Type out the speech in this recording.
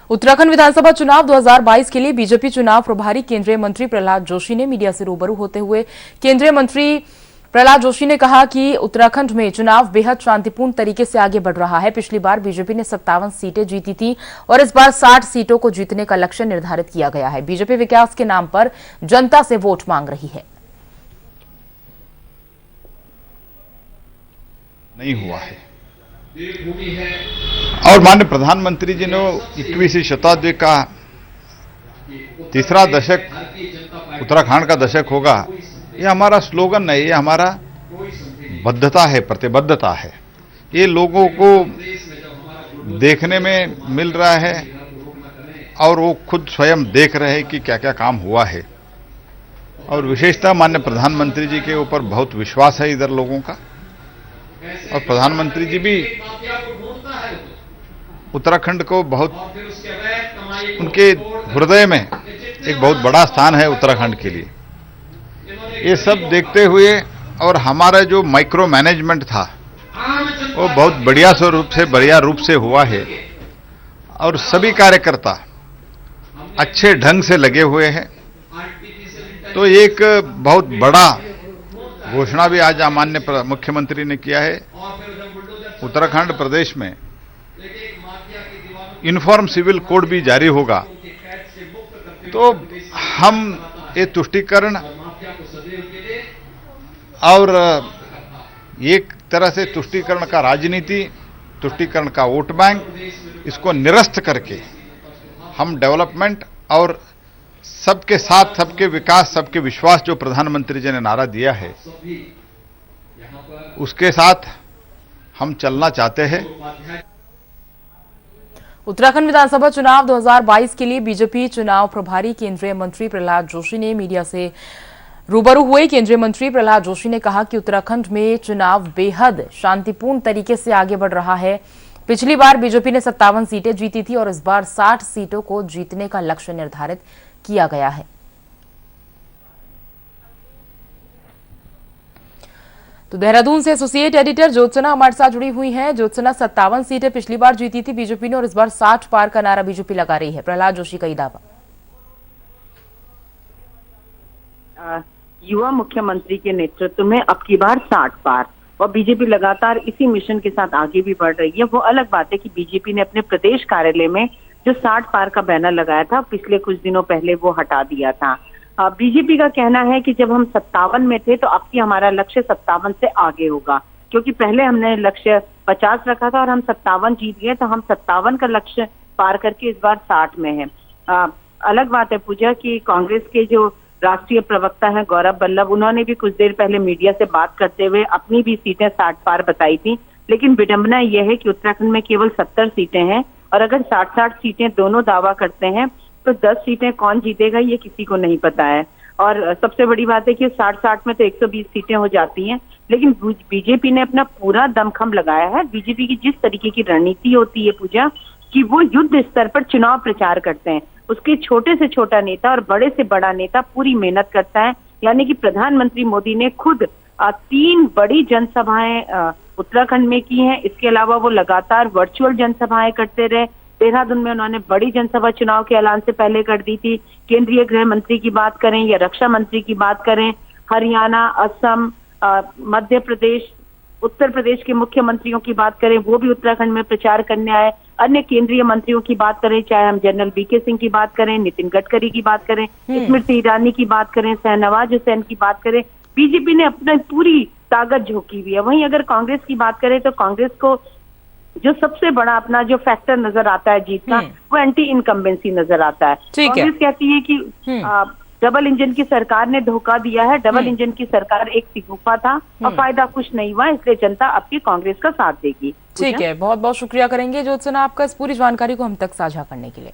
उत्तराखंड विधानसभा चुनाव 2022 के लिए बीजेपी चुनाव प्रभारी केंद्रीय मंत्री प्रहलाद जोशी ने मीडिया से रूबरू होते हुए केंद्रीय मंत्री प्रहलाद जोशी ने कहा कि उत्तराखंड में चुनाव बेहद शांतिपूर्ण तरीके से आगे बढ़ रहा है। पिछली बार बीजेपी ने 57 सीटें जीती थी और इस बार 60 सीटों को जीतने का लक्ष्य निर्धारित किया गया है। बीजेपी विकास के नाम पर जनता से वोट मांग रही है। नहीं हुआ है और माननीय प्रधानमंत्री जी ने 21वीं शताब्दी का तीसरा दशक उत्तराखंड का दशक होगा, ये हमारा स्लोगन नहीं, ये हमारा बद्धता है, प्रतिबद्धता है। ये लोगों को देखने में मिल रहा है और वो खुद स्वयं देख रहे हैं कि क्या क्या काम हुआ है। और विशेषतः माननीय प्रधानमंत्री जी के ऊपर बहुत विश्वास है इधर लोगों का, और प्रधानमंत्री जी भी उत्तराखंड को बहुत, उनके हृदय में एक बहुत बड़ा स्थान है उत्तराखंड के लिए। ये सब देखते हुए और हमारा जो माइक्रो मैनेजमेंट था वो बहुत बढ़िया रूप से हुआ है और सभी कार्यकर्ता अच्छे ढंग से लगे हुए हैं। तो एक बहुत बड़ा घोषणा भी आज माननीय मुख्यमंत्री ने किया है। उत्तराखंड प्रदेश में यूनिफॉर्म सिविल कोड भी जारी होगा, तो हम ये तुष्टीकरण और एक तरह से तुष्टीकरण का राजनीति, तुष्टीकरण का वोट बैंक, इसको निरस्त करके हम डेवलपमेंट और सबके साथ सबके विकास सबके विश्वास जो प्रधानमंत्री जी ने नारा दिया है उसके साथ हम चलना चाहते हैं। उत्तराखंड विधानसभा चुनाव 2022 के लिए बीजेपी चुनाव प्रभारी केंद्रीय मंत्री प्रहलाद जोशी ने मीडिया से रूबरू हुए। केंद्रीय मंत्री प्रहलाद जोशी ने कहा कि उत्तराखंड में चुनाव बेहद शांतिपूर्ण तरीके से आगे बढ़ रहा है। पिछली बार बीजेपी ने 57 सीटें जीती थी और इस बार 60 सीटों को जीतने का लक्ष्य निर्धारित किया गया है। तो देहरादून से एसोसिएट एडिटर ज्योत्सना हमारे साथ जुड़ी हुई हैं। ज्योत्सना, 57 सीटें पिछली बार जीती थी बीजेपी ने और इस बार 60 पार का नारा बीजेपी लगा रही है। प्रहलाद जोशी का ये दावा। युवा मुख्यमंत्री के नेतृत्व में अब की बार 60 पार, और बीजेपी लगातार इसी मिशन के साथ आगे भी बढ़ रही है। वो अलग बात है कि बीजेपी ने अपने प्रदेश कार्यालय में जो 60 पार का बैनर लगाया था पिछले कुछ दिनों पहले वो हटा दिया था। बीजेपी का कहना है कि जब हम 57 में थे तो अब की हमारा लक्ष्य 57 से आगे होगा, क्योंकि पहले हमने लक्ष्य 50 रखा था और हम 57 जीत गए, तो हम 57 का लक्ष्य पार करके इस बार 60 में है। अलग बात है पूजा कि कांग्रेस के जो राष्ट्रीय प्रवक्ता है गौरव वल्लभ, उन्होंने भी कुछ देर पहले मीडिया से बात करते हुए अपनी भी सीटें 60 पार बताई थी। लेकिन विडंबना यह है कि उत्तराखंड में केवल 70 सीटें हैं और अगर 60-60 सीटें दोनों दावा करते हैं तो 10 सीटें कौन जीतेगा ये किसी को नहीं पता है। और सबसे बड़ी बात है कि 60-60 में तो 120 सीटें हो जाती हैं, लेकिन बीजेपी ने अपना पूरा दमखम लगाया है। बीजेपी की जिस तरीके की रणनीति होती है पूजा कि वो युद्ध स्तर पर चुनाव प्रचार करते हैं, उसके छोटे से छोटा नेता और बड़े से बड़ा नेता पूरी मेहनत करता है। यानी कि प्रधानमंत्री मोदी ने खुद 3 बड़ी जनसभाएं उत्तराखंड में की हैं। इसके अलावा वो लगातार वर्चुअल जनसभाएं करते रहे। देहरादून में उन्होंने बड़ी जनसभा चुनाव के ऐलान से पहले कर दी थी। केंद्रीय गृह मंत्री की बात करें या रक्षा मंत्री की बात करें, हरियाणा, असम, मध्य प्रदेश, उत्तर प्रदेश के मुख्यमंत्रियों की बात करें, वो भी उत्तराखंड में प्रचार करने आए। अन्य केंद्रीय मंत्रियों की बात करें, चाहे हम जनरल वीके सिंह की बात करें, नितिन गडकरी की बात करें, स्मृति ईरानी की बात करें, शाहनवाज हुसैन की बात करें, बीजेपी ने अपनी पूरी ताकत झोंकी हुई है। वहीं अगर कांग्रेस की बात करें तो कांग्रेस को जो सबसे बड़ा अपना जो फैक्टर नजर आता है जीत का, वो एंटी इनकम्बेंसी नजर आता है। कांग्रेस कहती है कि डबल इंजन की सरकार ने धोखा दिया है, डबल इंजन की सरकार एक सिगुफा था और फायदा कुछ नहीं हुआ, इसलिए जनता आपकी कांग्रेस का साथ देगी। ठीक है, बहुत बहुत शुक्रिया करेंगे ज्योत्सना आपका इस पूरी जानकारी को हम तक साझा करने के लिए।